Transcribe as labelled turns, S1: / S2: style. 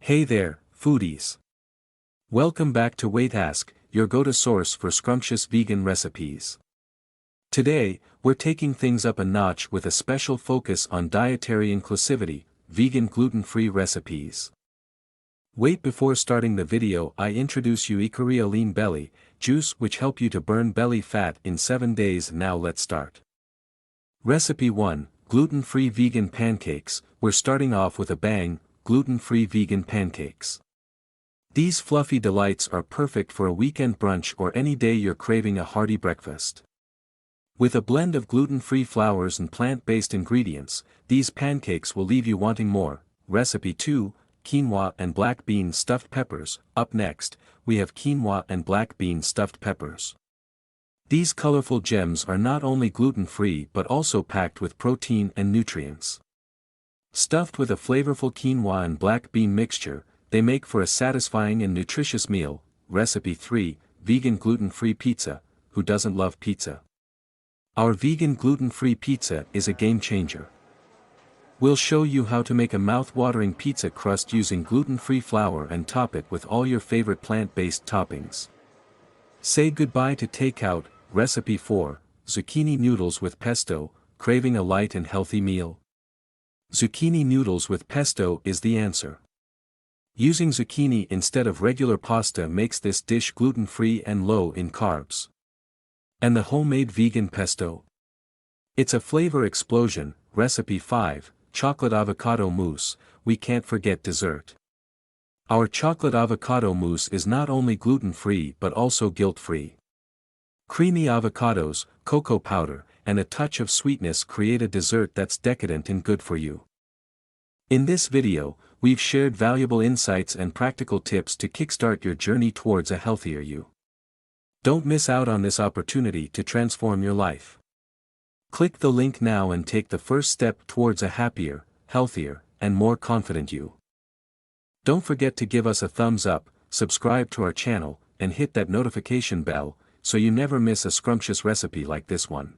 S1: Hey there, foodies. Welcome back to Ask, your go-to source for scrumptious vegan recipes. Today, we're taking things up a notch with a special focus on dietary inclusivity, vegan gluten-free recipes. Wait, before starting the video, I introduce you Ikaria Lean Belly Juice, which help you to burn belly fat in 7 days. Now let's start. Recipe 1, Gluten-Free Vegan Pancakes. We're starting off with a bang, gluten-free vegan pancakes. These fluffy delights are perfect for a weekend brunch or any day you're craving a hearty breakfast. With a blend of gluten-free flours and plant-based ingredients, these pancakes will leave you wanting more. Recipe 2, Quinoa and Black Bean Stuffed Peppers. Up next, we have quinoa and black bean stuffed peppers. These colorful gems are not only gluten-free but also packed with protein and nutrients. Stuffed with a flavorful quinoa and black bean mixture, they make for a satisfying and nutritious meal. Recipe 3, Vegan Gluten-Free Pizza. Who doesn't love pizza? Our vegan gluten-free pizza is a game-changer. We'll show you how to make a mouth-watering pizza crust using gluten-free flour and top it with all your favorite plant-based toppings. Say goodbye to takeout. Recipe 4, Zucchini Noodles with Pesto. Craving a light and healthy meal? Zucchini noodles with pesto is the answer. Using zucchini instead of regular pasta makes this dish gluten-free and low in carbs. And the homemade vegan pesto? It's a flavor explosion. Recipe 5, Chocolate Avocado Mousse. We can't forget dessert. Our chocolate avocado mousse is not only gluten-free but also guilt-free. Creamy avocados, cocoa powder, and a touch of sweetness create a dessert that's decadent and good for you. In this video, we've shared valuable insights and practical tips to kickstart your journey towards a healthier you. Don't miss out on this opportunity to transform your life. Click the link now and take the first step towards a happier, healthier, and more confident you. Don't forget to give us a thumbs up, subscribe to our channel, and hit that notification bell, so you never miss a scrumptious recipe like this one.